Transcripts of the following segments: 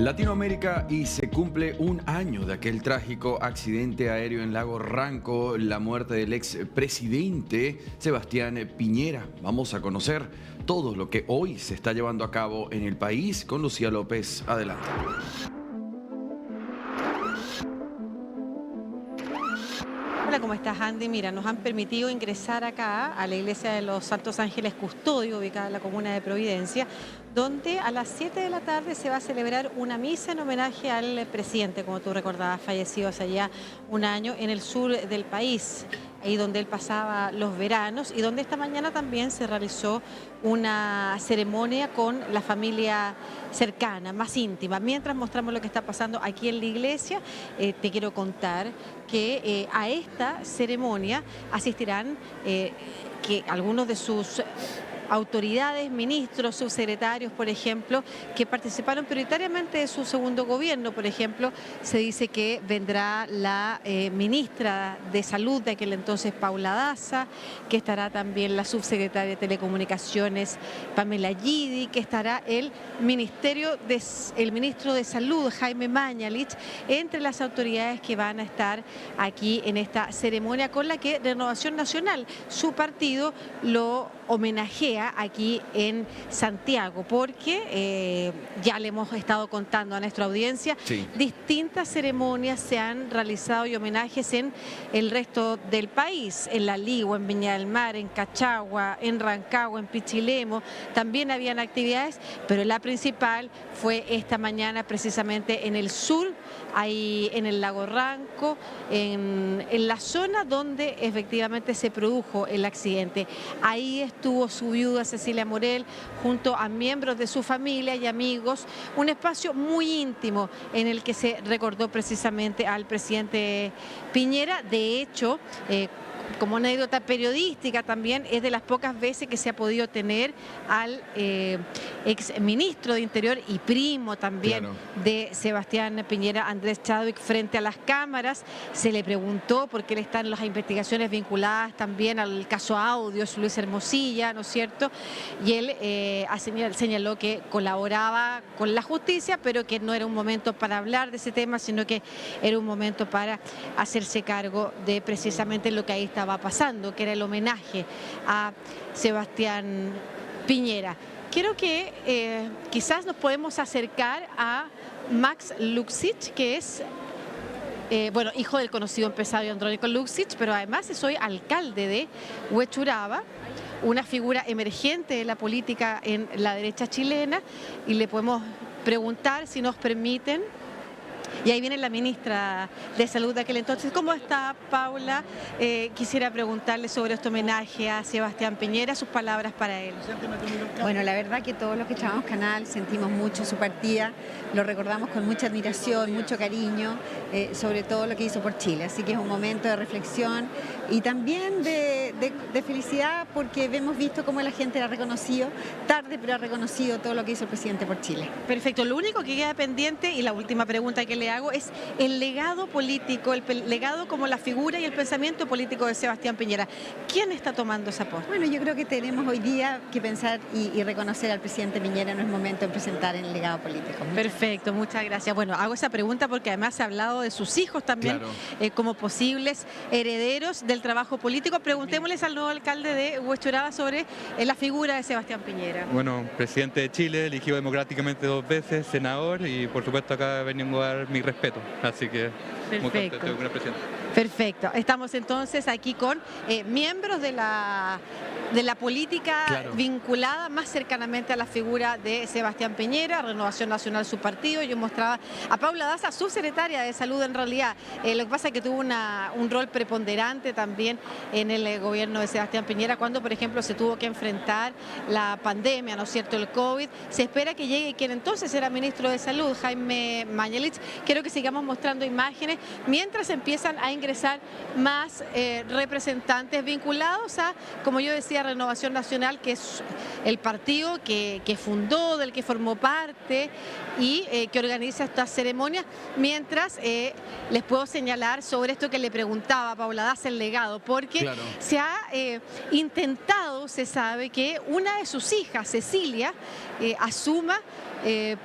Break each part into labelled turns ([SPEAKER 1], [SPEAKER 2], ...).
[SPEAKER 1] Latinoamérica y se cumple un año de aquel trágico accidente aéreo en Lago Ranco, la muerte del expresidente Sebastián Piñera. Vamos a conocer todo lo que hoy se está llevando a cabo en el país con Lucía López. Adelante.
[SPEAKER 2] Hola, ¿cómo estás, Andy? Mira, nos han permitido ingresar acá a la iglesia de los Santos Ángeles Custodio, ubicada en la comuna de Providencia, donde a las 7 de la tarde se va a celebrar una misa en homenaje al presidente, como tú recordabas, fallecido hace ya un año en el sur del país, ahí donde él pasaba los veranos y donde esta mañana también se realizó una ceremonia con la familia cercana, más íntima. Mientras mostramos lo que está pasando aquí en la iglesia, te quiero contar que a esta ceremonia asistirán que algunos de sus autoridades, ministros, subsecretarios, por ejemplo, que participaron prioritariamente de su segundo gobierno. Por ejemplo, se dice que vendrá la ministra de Salud de aquel entonces, Paula Daza, que estará también la subsecretaria de Telecomunicaciones, Pamela Gidi, que estará el ministro de Salud, Jaime Mañalich, entre las autoridades que van a estar aquí en esta ceremonia con la que Renovación Nacional, su partido, lo homenajea aquí en Santiago, porque ya le hemos estado contando a nuestra audiencia, distintas ceremonias se han realizado y homenajes en el resto del país, en La Ligua, en Viña del Mar, en Cachagua, en Rancagua, en Pichilemu, también habían actividades, pero la principal fue esta mañana precisamente en el sur, ahí en el Lago Ranco, en la zona donde efectivamente se produjo el accidente. Ahí estuvo su viuda Cecilia Morel junto a miembros de su familia y amigos, un espacio muy íntimo en el que se recordó precisamente al presidente Piñera. De hecho, como anécdota periodística también, es de las pocas veces que se ha podido tener al ex ministro de Interior y primo también de Sebastián Piñera, Andrés Chadwick, frente a las cámaras. Se le preguntó por qué él está en las investigaciones vinculadas también al caso Audios, Luis Hermosilla, ¿no es cierto? Y él señaló que colaboraba con la justicia, pero que no era un momento para hablar de ese tema, sino que era un momento para hacerse cargo de precisamente lo que ahí estaba pasando, que era el homenaje a Sebastián Piñera. Quiero que quizás nos podemos acercar a Max Luksic, que es hijo del conocido empresario Andrónico Luksic, pero además soy alcalde de Huechuraba, una figura emergente de la política en la derecha chilena, y le podemos preguntar, si nos permiten. Y ahí viene la ministra de Salud de aquel entonces. ¿Cómo está, Paula? Quisiera preguntarle sobre este homenaje a Sebastián Piñera, sus palabras para él.
[SPEAKER 3] Bueno, la verdad que todos los que echamos canal sentimos mucho su partida, lo recordamos con mucha admiración, mucho cariño, sobre todo lo que hizo por Chile. Así que es un momento de reflexión y también de felicidad, porque hemos visto cómo la gente ha reconocido, tarde pero ha reconocido todo lo que hizo el presidente por Chile.
[SPEAKER 2] Perfecto, lo único que queda pendiente, y la última pregunta que le hago, es el legado político, el legado como la figura y el pensamiento político de Sebastián Piñera. ¿Quién está tomando esa posta?
[SPEAKER 3] Bueno, yo creo que tenemos hoy día que pensar y reconocer al presidente Piñera. No es momento de presentar en el legado político.
[SPEAKER 2] Perfecto, muchas gracias. Bueno, hago esa pregunta porque además se ha hablado de sus hijos también como posibles herederos del trabajo político. Preguntémosles al nuevo alcalde de Huechuraba sobre la figura de Sebastián Piñera.
[SPEAKER 4] Bueno, presidente de Chile, elegido democráticamente 2 veces, senador, y por supuesto acá vengo a dar mi respeto. Así que muy contento con el presidente.
[SPEAKER 2] Perfecto. Estamos entonces aquí con miembros de la política vinculada más cercanamente a la figura de Sebastián Piñera, Renovación Nacional, su partido. Yo mostraba a Paula Daza, subsecretaria de Salud en realidad. Lo que pasa es que tuvo un rol preponderante también en el gobierno de Sebastián Piñera cuando, por ejemplo, se tuvo que enfrentar la pandemia, ¿no es cierto?, el COVID. Se espera que llegue quien entonces era ministro de Salud, Jaime Mañalich. Quiero que sigamos mostrando imágenes mientras empiezan a ingresar más representantes vinculados a, como yo decía, Renovación Nacional, que es el partido que fundó, del que formó parte y que organiza estas ceremonias. Mientras les puedo señalar sobre esto que le preguntaba a Paula Daza, el legado, porque se ha intentado, se sabe que una de sus hijas, Cecilia, asuma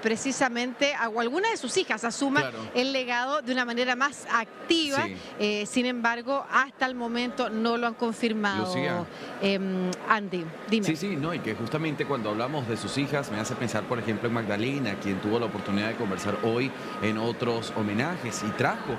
[SPEAKER 2] precisamente, o alguna de sus hijas asuma el legado de una manera más activa. Sin embargo, hasta el momento no lo han confirmado.
[SPEAKER 1] Lucía.
[SPEAKER 2] Andy, dime.
[SPEAKER 1] Sí, no, y que justamente cuando hablamos de sus hijas me hace pensar, por ejemplo, en Magdalena, quien tuvo la oportunidad de conversar hoy en otros homenajes y trajo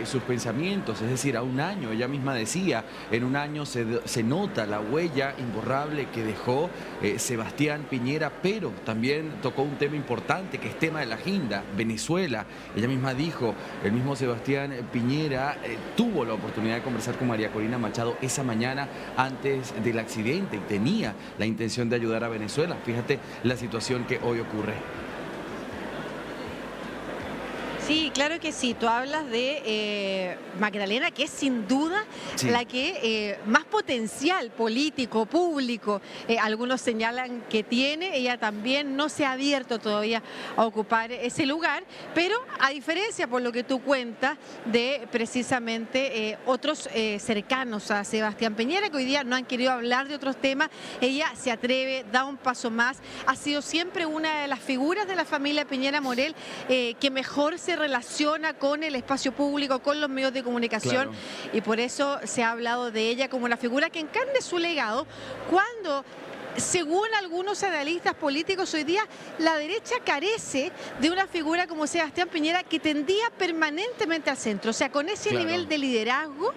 [SPEAKER 1] sus pensamientos, es decir, a un año, ella misma decía, en un año se nota la huella imborrable que dejó Sebastián Piñera, pero también tocó un tema importante que es tema de la agenda, Venezuela. Ella misma dijo, el mismo Sebastián Piñera tuvo la oportunidad de conversar con María Corina Machado esa mañana antes del accidente y tenía la intención de ayudar a Venezuela. Fíjate la situación que hoy ocurre.
[SPEAKER 2] Sí, claro que sí. Tú hablas de Magdalena, que es sin duda la que más potencial político, público, algunos señalan que tiene. Ella también no se ha abierto todavía a ocupar ese lugar, pero a diferencia, por lo que tú cuentas, de precisamente otros cercanos a Sebastián Piñera, que hoy día no han querido hablar de otros temas, ella se atreve, da un paso más. Ha sido siempre una de las figuras de la familia Piñera Morel que mejor se relaciona con el espacio público, con los medios de comunicación, y por eso se ha hablado de ella como una figura que encarne su legado, cuando, según algunos analistas políticos, hoy día la derecha carece de una figura como Sebastián Piñera que tendía permanentemente al centro, o sea, con ese nivel de liderazgo.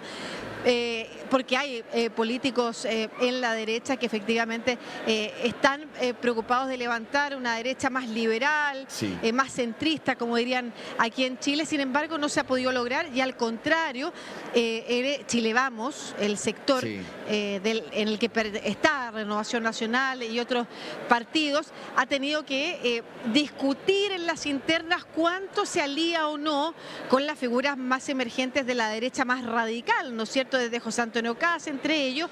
[SPEAKER 2] Porque hay políticos en la derecha que efectivamente están preocupados de levantar una derecha más liberal, más centrista, como dirían aquí en Chile. Sin embargo, no se ha podido lograr, y al contrario, Chile Vamos, el sector en el que está Renovación Nacional y otros partidos, ha tenido que discutir en las internas cuánto se alía o no con las figuras más emergentes de la derecha más radical, ¿no es cierto?, desde José Antonio Kast, entre ellos,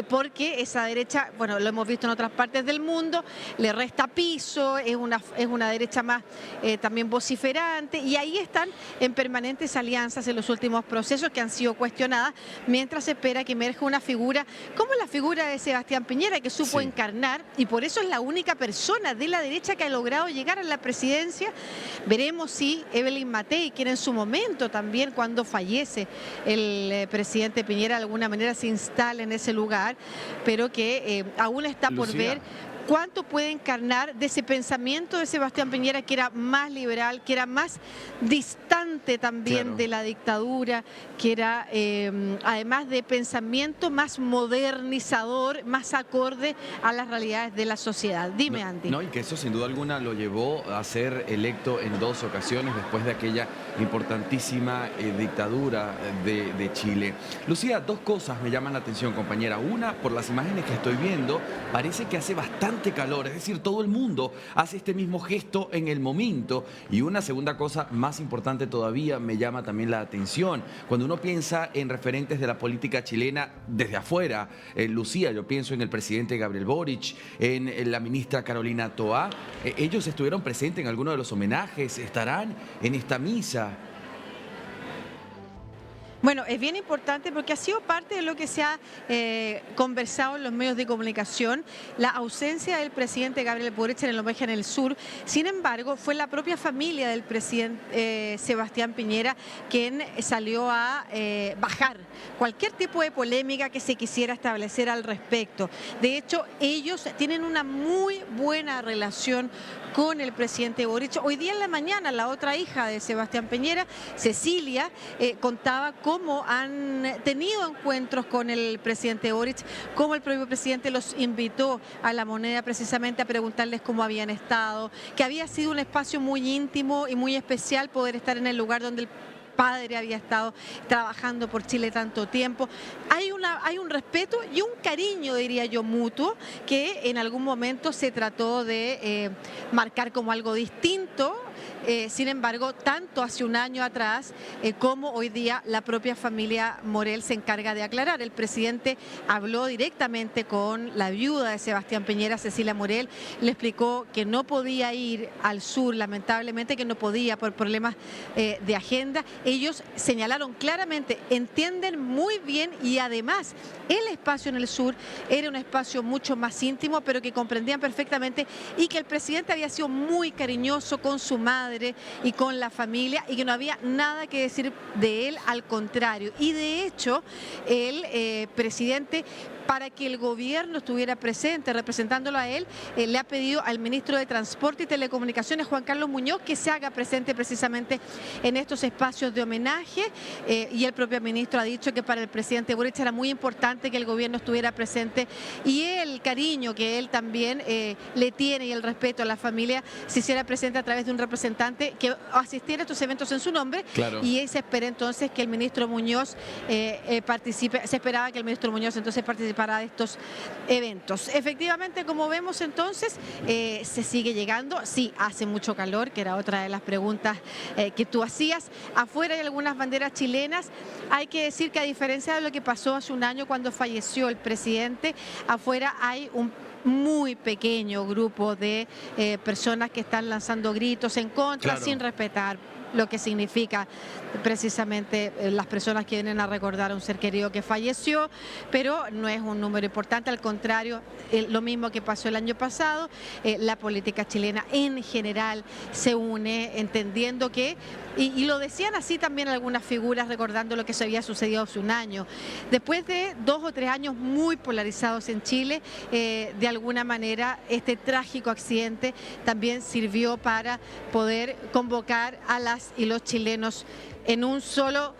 [SPEAKER 2] porque esa derecha, bueno, lo hemos visto en otras partes del mundo, le resta piso, es una derecha más también vociferante, y ahí están en permanentes alianzas en los últimos procesos que han sido cuestionadas, mientras se espera que emerja una figura como la figura de Sebastián Piñera, que supo encarnar, y por eso es la única persona de la derecha que ha logrado llegar a la presidencia. Veremos si Evelyn Matei, quien en su momento también, cuando fallece el presidente Piñera, de alguna manera se instala en ese lugar, pero que aún está por ver cuánto puede encarnar de ese pensamiento de Sebastián Piñera, que era más liberal, que era más distante también de la dictadura, que era además de pensamiento más modernizador, más acorde a las realidades de la sociedad. Dime, Andy.
[SPEAKER 1] No, y que eso sin duda alguna lo llevó a ser electo en 2 ocasiones después de aquella importantísima dictadura de Chile. Lucía, 2 cosas me llaman la atención, compañera. Una, por las imágenes que estoy viendo, parece que hace bastante calor, es decir, todo el mundo hace este mismo gesto en el momento. Y una segunda cosa más importante todavía me llama también la atención. Cuando uno piensa en referentes de la política chilena desde afuera, Lucía, yo pienso en el presidente Gabriel Boric, en la ministra Carolina Toá, ellos estuvieron presentes en alguno de los homenajes, estarán en esta misa.
[SPEAKER 2] Bueno, es bien importante porque ha sido parte de lo que se ha conversado en los medios de comunicación, la ausencia del presidente Gabriel Boric en el homenaje en el sur. Sin embargo, fue la propia familia del presidente Sebastián Piñera quien salió a bajar cualquier tipo de polémica que se quisiera establecer al respecto. De hecho, ellos tienen una muy buena relación con el presidente Boric. Hoy día en la mañana, la otra hija de Sebastián Piñera, Cecilia, contaba cómo han tenido encuentros con el presidente Boric, cómo el propio presidente los invitó a La Moneda precisamente a preguntarles cómo habían estado, que había sido un espacio muy íntimo y muy especial poder estar en el lugar donde el padre había estado trabajando por Chile tanto tiempo. Hay un respeto y un cariño, diría yo, mutuo, que en algún momento se trató de marcar como algo distinto Sin embargo, tanto hace un año atrás como hoy día la propia familia Morel se encarga de aclarar. El presidente habló directamente con la viuda de Sebastián Piñera, Cecilia Morel, le explicó que no podía ir al sur, lamentablemente que no podía por problemas de agenda. Ellos señalaron claramente, entienden muy bien y además el espacio en el sur era un espacio mucho más íntimo, pero que comprendían perfectamente y que el presidente había sido muy cariñoso con su madre y con la familia y que no había nada que decir de él, al contrario. Y de hecho, el presidente, para que el gobierno estuviera presente, representándolo a él, le ha pedido al ministro de Transporte y Telecomunicaciones, Juan Carlos Muñoz, que se haga presente precisamente en estos espacios de homenaje y el propio ministro ha dicho que para el presidente Boric era muy importante que el gobierno estuviera presente y el cariño que él también le tiene y el respeto a la familia se hiciera presente a través de un representante que asistiera a estos eventos en su nombre.
[SPEAKER 1] Claro.
[SPEAKER 2] Y se espera entonces que el ministro Muñoz participe, se esperaba que el ministro Muñoz entonces participara de estos eventos. Efectivamente, como vemos entonces, se sigue llegando, sí, hace mucho calor, que era otra de las preguntas que tú hacías. Afuera hay algunas banderas chilenas. Hay que decir que a diferencia de lo que pasó hace un año cuando falleció el presidente, afuera hay un muy pequeño grupo de personas que están lanzando gritos en contra,
[SPEAKER 1] Claro,
[SPEAKER 2] sin respetar lo que significa precisamente las personas que vienen a recordar a un ser querido que falleció, pero no es un número importante, al contrario, lo mismo que pasó el año pasado, la política chilena en general se une entendiendo que, y lo decían así también algunas figuras recordando lo que se había sucedido hace un año, después de 2 o 3 años muy polarizados en Chile, de alguna manera este trágico accidente también sirvió para poder convocar a las y los chilenos en un solo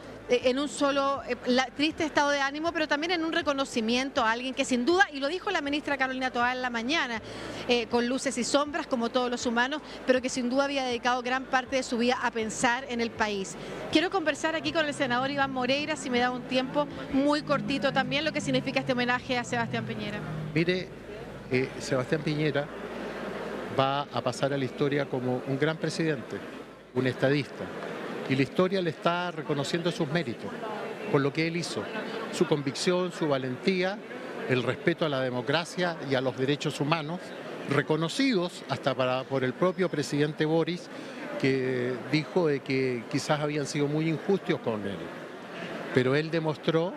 [SPEAKER 2] triste estado de ánimo, pero también en un reconocimiento a alguien que sin duda, y lo dijo la ministra Carolina Toá en la mañana, con luces y sombras como todos los humanos, pero que sin duda había dedicado gran parte de su vida a pensar en el país. Quiero conversar aquí con el senador Iván Moreira, si me da un tiempo muy cortito también, lo que significa este homenaje a Sebastián Piñera.
[SPEAKER 5] Mire, Sebastián Piñera va a pasar a la historia como un gran presidente, un estadista, y la historia le está reconociendo sus méritos por lo que él hizo, su convicción, su valentía, el respeto a la democracia y a los derechos humanos, reconocidos hasta por el propio presidente Boric, que dijo de que quizás habían sido muy injustos con él, pero él demostró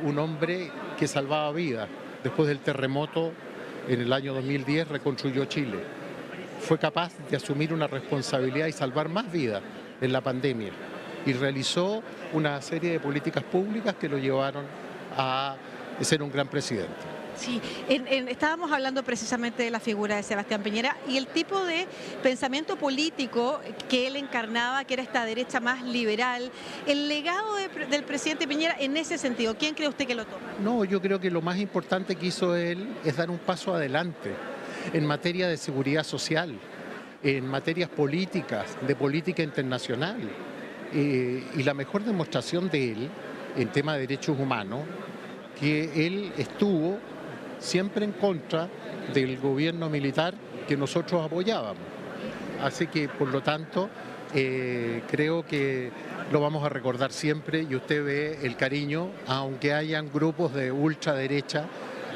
[SPEAKER 5] un hombre que salvaba vidas. Después del terremoto en el año 2010 reconstruyó Chile. Fue capaz de asumir una responsabilidad y salvar más vidas en la pandemia y realizó una serie de políticas públicas que lo llevaron a ser un gran presidente.
[SPEAKER 2] Sí, estábamos hablando precisamente de la figura de Sebastián Piñera y el tipo de pensamiento político que él encarnaba, que era esta derecha más liberal. El legado del presidente Piñera en ese sentido, ¿quién cree usted que lo toma?
[SPEAKER 5] No, yo creo que lo más importante que hizo él es dar un paso adelante en materia de seguridad social, en materias políticas, de política internacional. Y la mejor demostración de él en tema de derechos humanos, que él estuvo siempre en contra del gobierno militar que nosotros apoyábamos. Así que, por lo tanto, creo que lo vamos a recordar siempre y usted ve el cariño, aunque hayan grupos de ultraderecha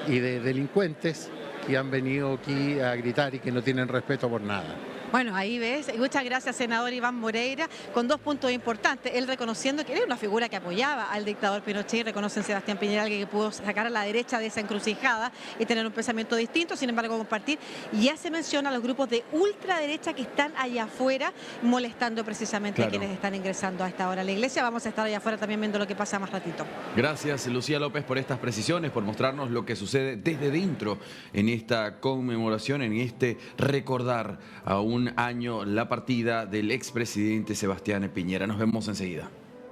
[SPEAKER 5] y de delincuentes que han venido aquí a gritar y que no tienen respeto por nada.
[SPEAKER 2] Bueno, ahí ves, muchas gracias, senador Iván Moreira, con 2 puntos importantes. Él reconociendo que era una figura que apoyaba al dictador Pinochet y reconoce en Sebastián Piñera alguien que pudo sacar a la derecha de esa encrucijada y tener un pensamiento distinto, sin embargo compartir. Y ya se menciona a los grupos de ultraderecha que están allá afuera molestando precisamente a quienes están ingresando a esta hora a la iglesia. Vamos a estar allá afuera también viendo lo que pasa más ratito.
[SPEAKER 1] Gracias, Lucía López, por estas precisiones, por mostrarnos lo que sucede desde dentro en esta conmemoración, en este recordar a un año la partida del expresidente Sebastián Piñera. Nos vemos enseguida.